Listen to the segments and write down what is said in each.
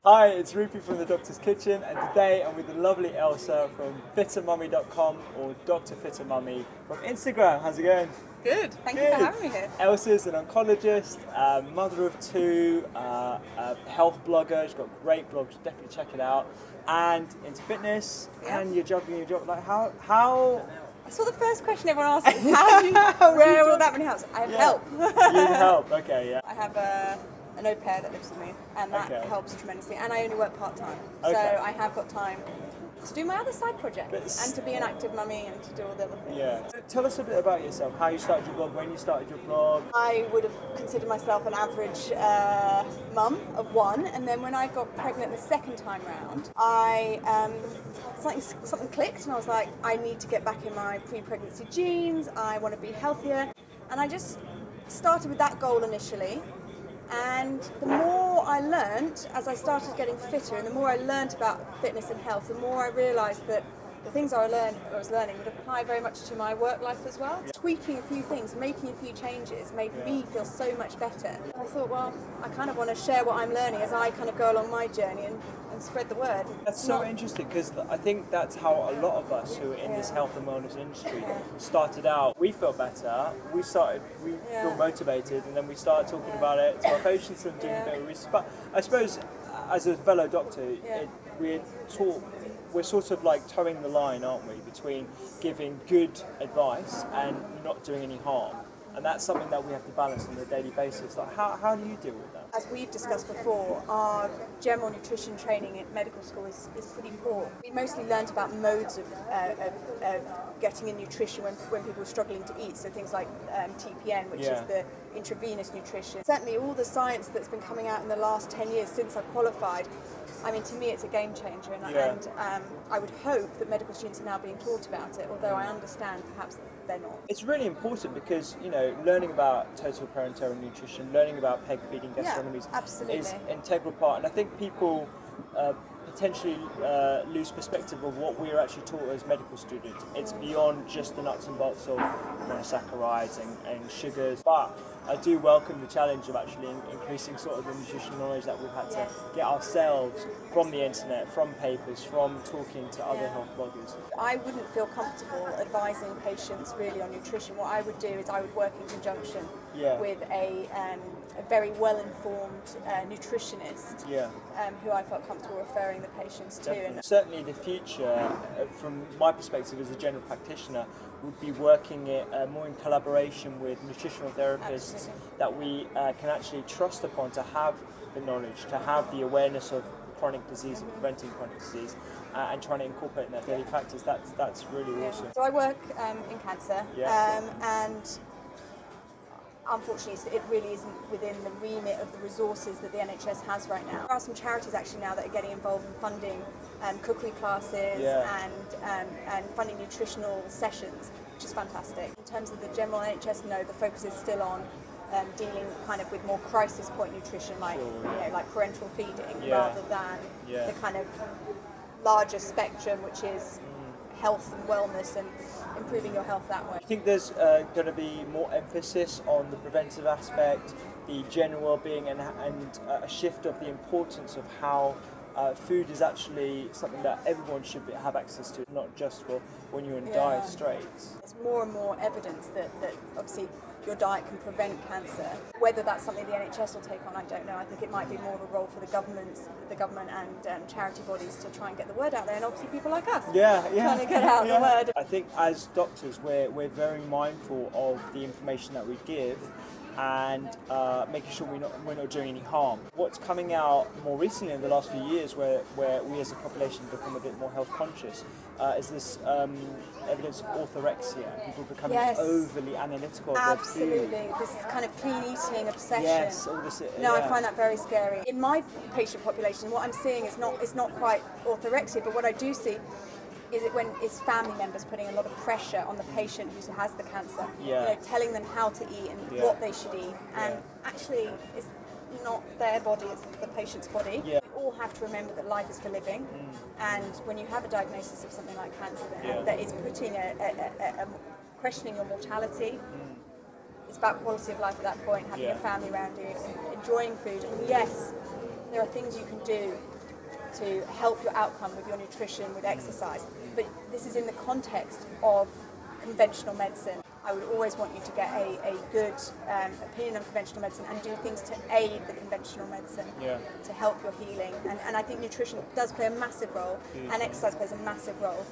Hi, it's Rupi from the Doctor's Kitchen, and today I'm with the lovely Ailsa from fittermummy.com or Dr. Fitter Mummy from Instagram. How's it going? Good, thank you for having me here. Ailsa's an oncologist, mother of two, a health blogger. She's got great blogs, definitely check it out. And into fitness, and you're juggling your job. Like how? I saw the first question everyone asked me, how do you wear all that many hats? I have help. You have help, okay, yeah. I have an au pair that lives with me, and that helps tremendously. And I only work part-time, so I have got time to do my other side projects and to be an active mummy and to do all the other things. Yeah. So tell us a bit about yourself, how you started your blog, when you started your blog. I would have considered myself an average mum of one, and then when I got pregnant the second time round, something clicked, and I was like, I need to get back in my pre-pregnancy genes, I want to be healthier, and I just started with that goal initially. And the more I learnt as I started getting fitter, and the more I learnt about fitness and health, the more I realised that the things I was learning would apply very much to my work life as well. Tweaking a few things, making a few changes made me feel so much better. And I thought, well, I kind of want to share what I'm learning as I kind of go along my journey and spread the word. That's so interesting, because I think that's how a lot of us who are in this health and wellness industry started out. We felt better, we feel motivated, and then we started talking about it to our patients and doing a bit of research. But I suppose as a fellow doctor, we're sort of like towing the line, aren't we, between giving good advice and not doing any harm. And that's something that we have to balance on a daily basis. Like, how do you deal with that? As we've discussed before, our general nutrition training at medical school is pretty poor. We mostly learnt about modes of getting in nutrition when people are struggling to eat, so things like TPN, which is the intravenous nutrition. Certainly all the science that's been coming out in the last 10 years since I qualified, I mean, to me it's a game changer, and I would hope that medical students are now being taught about it, although I understand perhaps they're not. It's really important because, learning about total parenteral nutrition, learning about peg feeding gastronomies is an integral part, and I think people potentially lose perspective of what we're actually taught as medical students. It's beyond just the nuts and bolts of monosaccharides and sugars, but I do welcome the challenge of actually increasing sort of the nutrition knowledge that we've had to get ourselves from the internet, from papers, from talking to other health bloggers. I wouldn't feel comfortable advising patients really on nutrition. What I would do is I would work in conjunction with a very well-informed nutritionist who I felt comfortable referring the patients to. And certainly the future, from my perspective as a general practitioner, would be working it more in collaboration with nutritional therapists that we can actually trust upon to have the knowledge, to have the awareness of chronic disease and preventing chronic disease, and trying to incorporate in their daily practice. That's really awesome. So I work in cancer, and unfortunately, it really isn't within the remit of the resources that the NHS has right now. There are some charities actually now that are getting involved in funding cookery classes and funding nutritional sessions, which is fantastic. In terms of the general NHS, no, the focus is still on dealing kind of with more crisis point nutrition, like like parenteral feeding, rather than the kind of larger spectrum, which is health and wellness and improving your health that way. I think there's going to be more emphasis on the preventive aspect, the general well-being, and a shift of the importance of how food is actually something that everyone should have access to, not just for when you're in dire straits. There's more and more evidence that obviously your diet can prevent cancer. Whether that's something the NHS will take on, I don't know. I think it might be more of a role for the government and charity bodies to try and get the word out there, and obviously people like us trying to get out the word. I think as doctors we're very mindful of the information that we give, and making sure we're not doing any harm. What's coming out more recently in the last few years, where we as a population have become a bit more health conscious, is this evidence of orthorexia, people becoming overly analytical of their food. Absolutely, this kind of clean eating obsession. Yes, all this. I find that very scary. In my patient population, what I'm seeing is not quite orthorexia, but what I do see is it when it's family members putting a lot of pressure on the patient who has the cancer, telling them how to eat and what they should eat, and actually it's not their body, it's the patient's body. We all have to remember that life is for living, and when you have a diagnosis of something like cancer that is putting a questioning your mortality, it's about quality of life at that point, having your family around you, enjoying food, and yes, there are things you can do to help your outcome with your nutrition, with exercise. But this is in the context of conventional medicine. I would always want you to get a good opinion on conventional medicine and do things to aid the conventional medicine to help your healing. And I think nutrition does play a massive role, and exercise plays a massive role.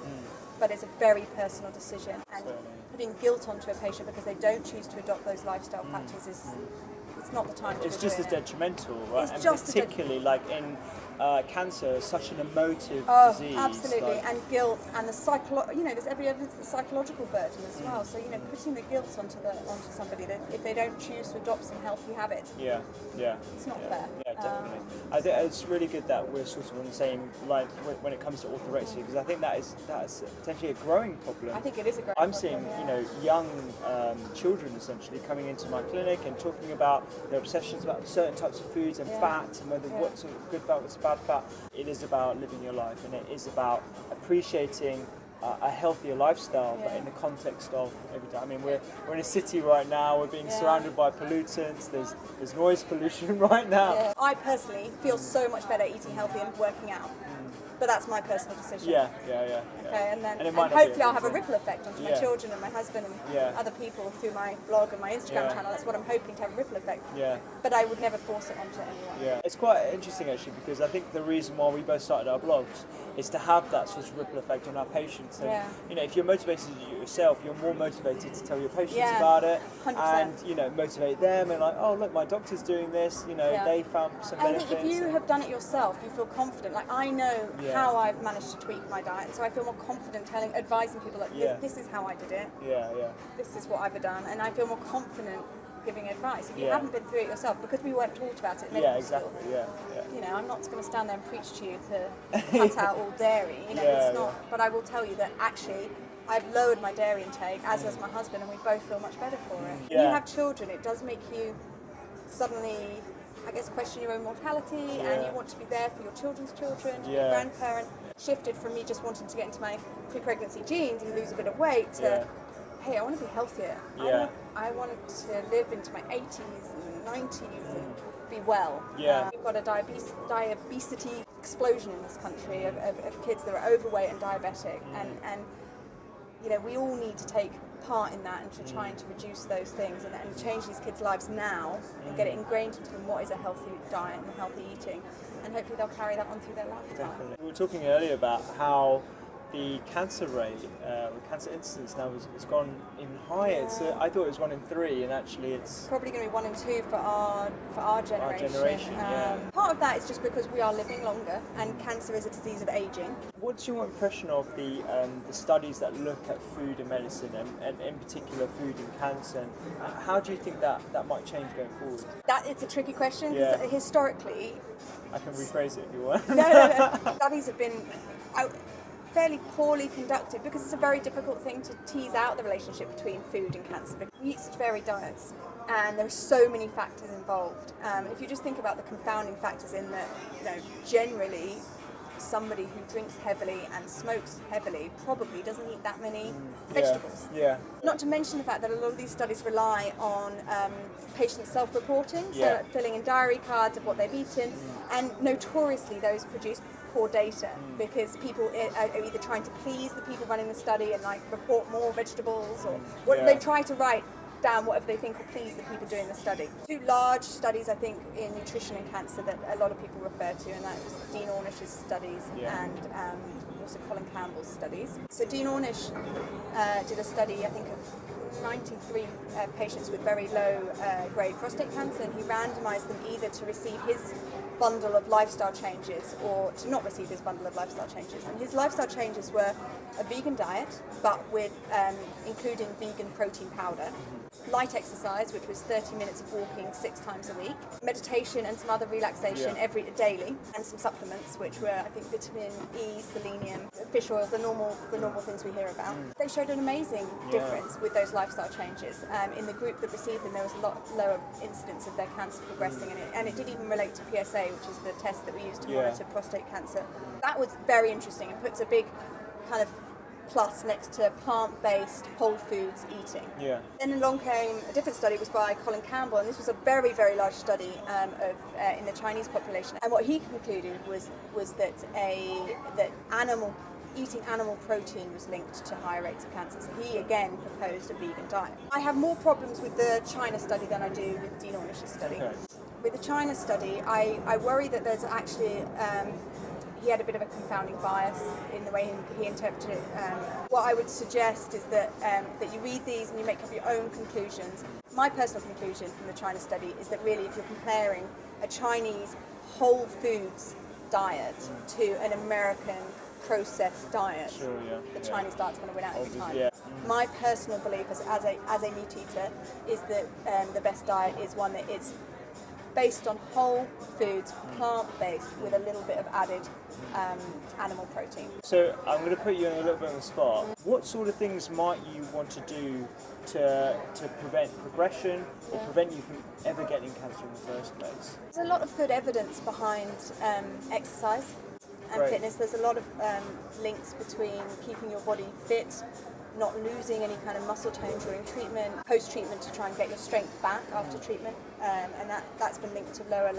But it's a very personal decision, and putting guilt onto a patient because they don't choose to adopt those lifestyle factors it's not the time to It's just as detrimental, right? It's and just particularly like in cancer, such an emotive disease. Absolutely, and guilt, and the there's every evidence the psychological burden as well. So putting the guilt onto somebody that if they don't choose to adopt some healthy habits, it's not fair. Yeah, definitely. I think it's really good that we're sort of on the same line when it comes to orthorexia, because I think that's potentially a growing problem. I think it is a growing I'm problem. seeing young children essentially coming into my clinic and talking about their obsessions about certain types of foods and fat, and whether what's a good fat, what's a bad fat. It is about living your life, and it is about appreciating a healthier lifestyle, but in the context of every day. I mean, we're in a city right now. We're being surrounded by pollutants. There's noise pollution right now. Yeah. I personally feel so much better eating healthy and working out. But that's my personal decision. Yeah. Okay, and it might not hopefully be I'll have a ripple effect onto my children and my husband and other people through my blog and my Instagram channel. That's what I'm hoping to have a ripple effect. Yeah. But I would never force it onto anyone. Yeah. It's quite interesting actually, because I think the reason why we both started our blogs is to have that sort of ripple effect on our patients. And if you're motivated to do it yourself, you're more motivated to tell your patients about it 100%. and motivate them, and like, oh look, my doctor's doing this, they found some benefits. I think if you have done it yourself, you feel confident. Like, I know how I've managed to tweak my diet, so I feel more confident advising people like this is how I did it. This is what I've done, and I feel more confident giving advice. If you haven't been through it yourself, because we weren't taught about it in medical school. I'm not going to stand there and preach to you to cut out all dairy. It's not. But I will tell you that actually I've lowered my dairy intake, as has my husband, and we both feel much better for it. When you have children, it does make you suddenly, I guess, question your own mortality, and you want to be there for your children's children, your grandparent. Shifted from me just wanting to get into my pre-pregnancy genes and lose a bit of weight to, hey, I want to be healthier. I wanted to live into my 80s and 90s and be well. We've got a diabesity explosion in this country of kids that are overweight and diabetic, and we all need to take part in that and to trying to reduce those things and change these kids' lives now and get it ingrained into them what is a healthy diet and healthy eating, and hopefully they'll carry that on through their lifetime. Definitely. We were talking earlier about how the cancer rate, cancer incidence now has gone even higher. So I thought it was 1 in 3, and actually it's probably going to be 1 in 2 for our generation. Part of that is just because we are living longer, and cancer is a disease of aging. What's your impression of the studies that look at food and medicine, and in particular food and cancer? And how do you think that might change going forward? It's a tricky question, because historically, I can rephrase it if you want. No. Studies have been fairly poorly conducted, because it's a very difficult thing to tease out the relationship between food and cancer. We eat such varied diets, and there are so many factors involved. If you just think about the confounding factors in that, generally somebody who drinks heavily and smokes heavily probably doesn't eat that many vegetables. Not to mention the fact that a lot of these studies rely on patient self-reporting, so filling in diary cards of what they've eaten, and notoriously those produce poor data, because people are either trying to please the people running the study and report more vegetables, or they try to write down whatever they think will please the people doing the study. 2 large studies, I think, in nutrition and cancer that a lot of people refer to, and that was Dean Ornish's studies and also Colin Campbell's studies. So Dean Ornish did a study, I think, of 93 patients with very low grade prostate cancer, and he randomized them either to receive his bundle of lifestyle changes or to not receive his bundle of lifestyle changes. And his lifestyle changes were a vegan diet, but with including vegan protein powder, light exercise, which was 30 minutes of walking 6 times a week, meditation and some other relaxation daily, and some supplements, which were, I think, vitamin E, selenium, fish oils, the normal things we hear about. They showed an amazing difference with those lifestyle changes. In the group that received them, there was a lot lower incidence of their cancer progressing, and it did even relate to PSA, which is the test that we use to monitor prostate cancer. That was very interesting and puts a big kind of plus next to plant-based whole foods eating. Yeah. Then along came a different study, was by Colin Campbell, and this was a very, very large study in the Chinese population. And what he concluded was that eating animal protein was linked to higher rates of cancer. So he again proposed a vegan diet. I have more problems with the China study than I do with Dean Ornish's study. Okay. With the China study, I worry that there's actually he had a bit of a confounding bias in the way he interpreted it. What I would suggest is that you read these and you make up your own conclusions. My personal conclusion from the China study is that really if you're comparing a Chinese whole foods diet to an American processed diet, sure, yeah. the Chinese diet's going to win out every time. Yeah. My personal belief as a meat eater is that the best diet is one that is based on whole foods, plant-based, with a little bit of added animal protein. So I'm going to put you in a little bit of a spot. What sort of things might you want to do to prevent progression or prevent you from ever getting cancer in the first place? There's a lot of good evidence behind exercise and fitness. There's a lot of links between keeping your body fit, not losing any kind of muscle tone during treatment, post-treatment to try and get your strength back after treatment, and that's been linked to lower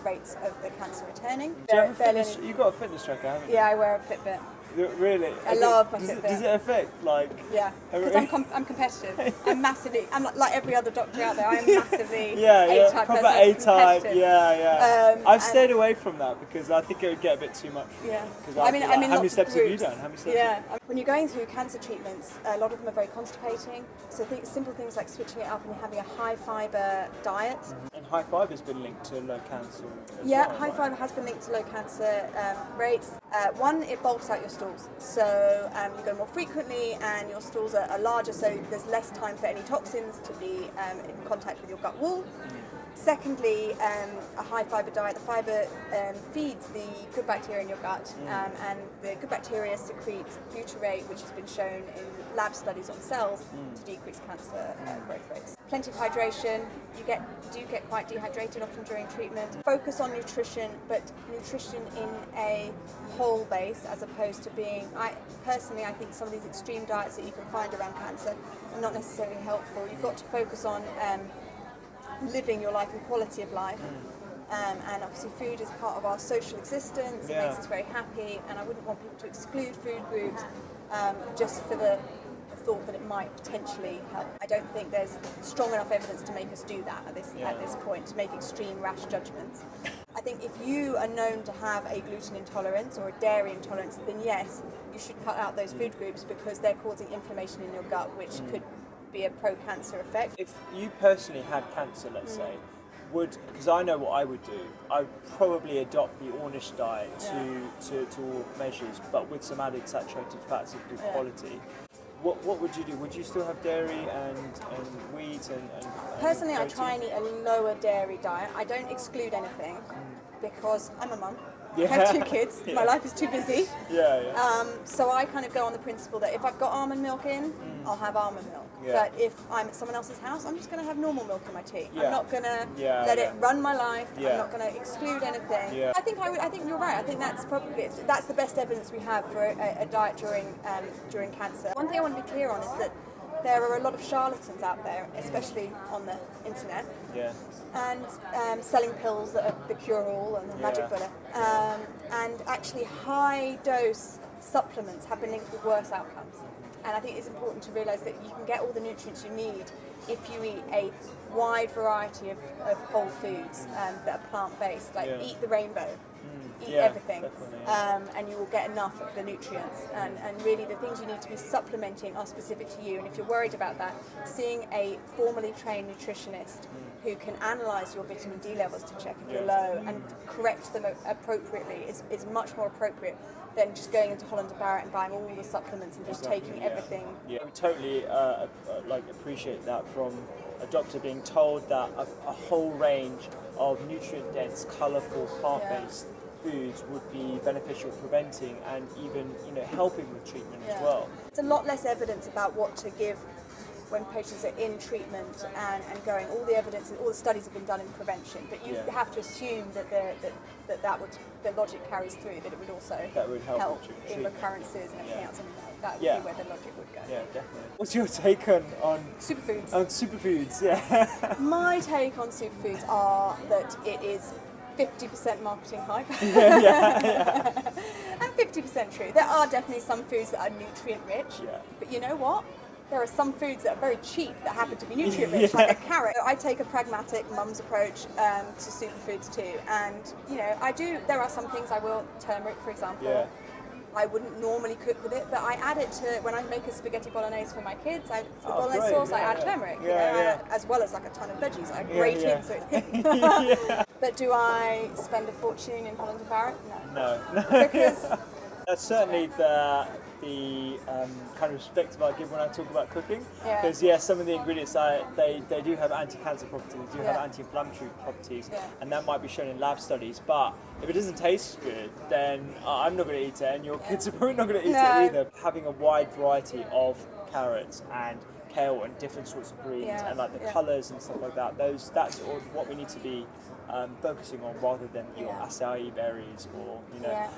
rates of the cancer returning. You've got a fitness tracker, haven't you? Yeah, I wear a Fitbit. Really? I love my Fitbit. Does it affect, like... Yeah, because I'm competitive. I'm like every other doctor out there, I am massively A-type proper person. A-type, yeah. I've stayed away from that because I think it would get a bit too much. Yeah. I mean, how many steps have you done? How many steps? Yeah. When you're going through cancer treatments, a lot of them are very constipating. So simple things like switching it up and having a high-fibre diet. And high fibre has been linked to low cancer. High fibre has been linked to low cancer rates. One, it bulks out your stools, so you go more frequently and your stools are larger, so there's less time for any toxins to be in contact with your gut wall. Secondly, a high fibre diet, the fibre feeds the good bacteria in your gut, and the good bacteria secrete butyrate, which has been shown in lab studies on cells to decrease cancer growth rates. Plenty of hydration. You do get quite dehydrated often during treatment. Focus on nutrition, but nutrition in a whole base as opposed to being... I think some of these extreme diets that you can find around cancer are not necessarily helpful. You've got to focus on living your life and quality of life. And obviously food is part of our social existence. It makes us very happy, and I wouldn't want people to exclude food groups just for the thought that it might potentially help. I don't think there's strong enough evidence to make us do that at this point, to make extreme rash judgments. I think if you are known to have a gluten intolerance or a dairy intolerance, then yes, you should cut out those food groups because they're causing inflammation in your gut, which could be a pro-cancer effect. If you personally had cancer, let's say, because I know what I would do, I'd probably adopt the Ornish diet to all measures, but with some added saturated fats of good quality. What would you do? Would you still have dairy and wheat and personally, protein? I try and eat a lower dairy diet. I don't exclude anything because I'm a mum. I have 2 kids. My life is too busy. So I kind of go on the principle that if I've got almond milk in, I'll have almond milk. But if I'm at someone else's house, I'm just going to have normal milk in my tea. I'm not going to let it run my life. I'm not going to exclude anything. I think you're right. I think that's the best evidence we have for a diet during cancer. One thing I want to be clear on is that there are a lot of charlatans out there, especially on the internet, and selling pills that are the cure-all and the magic bullet. And actually high-dose supplements have been linked with worse outcomes. And I think it's important to realise that you can get all the nutrients you need if you eat a wide variety of whole foods that are plant-based, like eat the rainbow. Eat everything, and you will get enough of the nutrients. And really the things you need to be supplementing are specific to you. And if you're worried about that, seeing a formally trained nutritionist who can analyse your vitamin D levels to check if you're low and correct them appropriately is much more appropriate than just going into Holland & Barrett and buying all the supplements and just taking everything. Yeah, we totally appreciate that from a doctor being told that a whole range of nutrient-dense, colourful, plant-based foods would be beneficial preventing and even helping with treatment as well. There's a lot less evidence about what to give when patients are in treatment and going. All the evidence, all the studies have been done in prevention, but you have to assume that the logic carries through, that it would also help in recurrences and everything else. that would be where the logic would go. Yeah, definitely. What's your take on superfoods? On superfoods, yeah. My take on superfoods are that it is 50% marketing hype and 50% true. There are definitely some foods that are nutrient rich, but you know what? There are some foods that are very cheap that happen to be nutrient rich, like a carrot. I take a pragmatic mum's approach to superfoods too, and there are some things I will, turmeric for example, I wouldn't normally cook with it, but I add it to, when I make a spaghetti bolognese for my kids, for the bolognese sauce I add turmeric, as well as like a ton of veggies. I grate it so it's hidden. But do I spend a fortune in Holland and Barrett? No. Because that's certainly the kind of perspective I give when I talk about cooking. Because some of the ingredients they do have anti-cancer properties, they do have anti-inflammatory properties, and that might be shown in lab studies. But if it doesn't taste good, then I'm not going to eat it, and your kids are probably not going to eat it either. Having a wide variety of carrots and kale and different sorts of greens and like the colours and stuff like that, that's what we need to be focusing on, rather than your acai berries or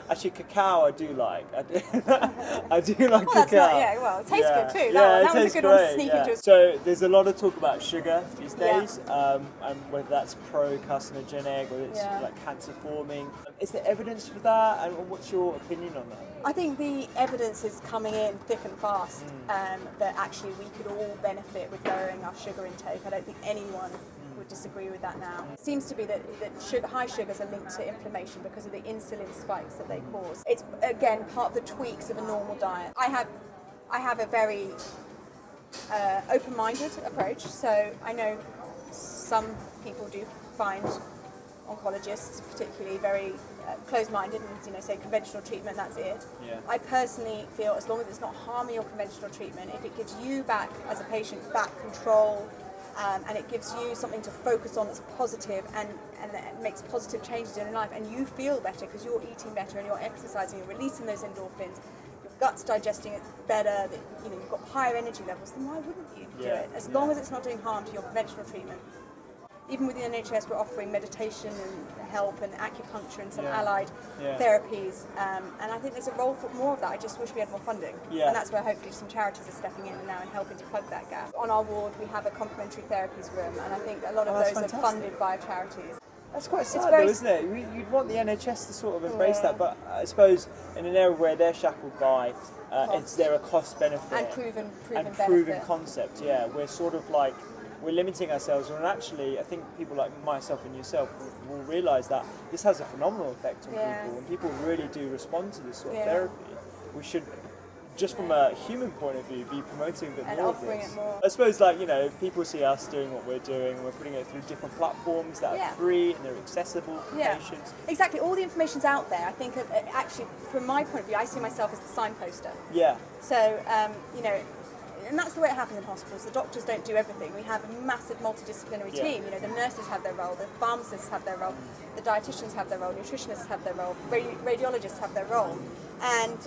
actually cacao. I do like. I do like cacao. It tastes good too. That was a good one to sneak into. So there's a lot of talk about sugar these days, and whether that's pro-carcinogenic or it's like cancer forming. Is there evidence for that, and what's your opinion on that? I think the evidence is coming in thick and fast that actually we could all benefit with lowering our sugar intake. I don't think anyone would disagree with that now. It seems to be that high sugars are linked to inflammation because of the insulin spikes that they cause. It's again part of the tweaks of a normal diet. I have a very open-minded approach, so I know some people do find oncologists particularly very closed-minded and say conventional treatment, that's it. I personally feel as long as it's not harming your conventional treatment, if it gives you back as a patient back control, and it gives you something to focus on that's positive and it makes positive changes in your life, and you feel better because you're eating better and you're exercising, you're releasing those endorphins, your gut's digesting it better, you've got higher energy levels, then why wouldn't you do it? As long as it's not doing harm to your conventional treatment. Even with the NHS, we're offering meditation and help and acupuncture and some allied therapies, and I think there's a role for more of that. I just wish we had more funding, and that's where hopefully some charities are stepping in now and helping to plug that gap. On our ward, we have a complementary therapies room, and I think a lot of those are funded by charities. That's quite sad though, isn't it? You'd want the NHS to sort of embrace that, but I suppose in an area where they're shackled by, is there a cost benefit and proven concept? Yeah, we're sort of like, we're limiting ourselves, and actually I think people like myself and yourself will realise that this has a phenomenal effect on people, and people really do respond to this sort of therapy. We should, just from a human point of view, be promoting a bit more of this. I suppose, people see us doing what we're doing, and we're putting it through different platforms that are free and they're accessible for patients. Exactly, all the information's out there. I think actually, from my point of view, I see myself as the signposter. So, and that's the way it happens in hospitals. The doctors don't do everything. We have a massive multidisciplinary team. The nurses have their role, the pharmacists have their role, the dietitians have their role, nutritionists have their role, radiologists have their role. And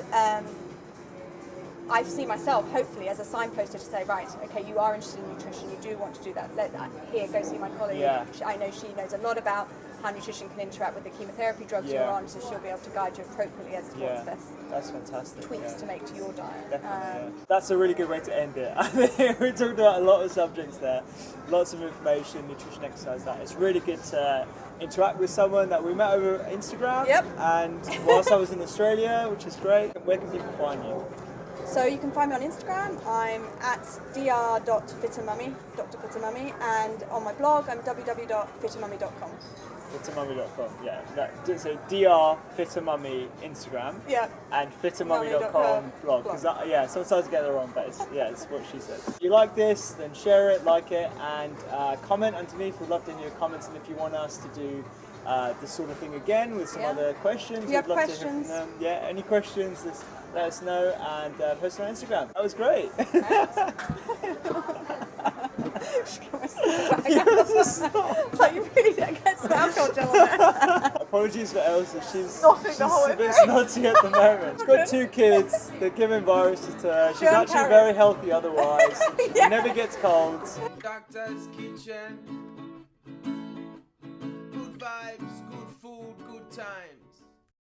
I see myself, hopefully, as a signposter to say, right, okay, you are interested in nutrition, you do want to do that. Here, go see my colleague. I know she knows a lot about how nutrition can interact with the chemotherapy drugs you're on, so she'll be able to guide you appropriately as to what's best. That's fantastic. Tweaks to make to your diet. Definitely, That's a really good way to end it. I think we talked about a lot of subjects there, lots of information, nutrition, exercise. That it's really good to interact with someone that we met over Instagram. And whilst I was in Australia, which is great. Where can people find you? So you can find me on Instagram. I'm at dr.fittermummy, Dr. Fittermummy, and on my blog I'm www.fittermummy.com. Fittermummy.com, so Dr. Fittermummy Instagram, and fittermummy.com blog. Because sometimes I get it wrong, but it's what she said. If you like this, then share it, like it, and comment underneath. We'd love to hear your comments, and if you want us to do this sort of thing again with some other questions, we'd love to hear from them. Any questions? Let us know, and post on Instagram. That was great. Like you really don't get some alcohol gel on there. Apologies for Ailsa, she's a bit snotty at the moment. She's got 2 kids, they're giving viruses to her. She's actually very healthy otherwise. She never gets colds. Doctor's Kitchen. Good vibes, good food, good time.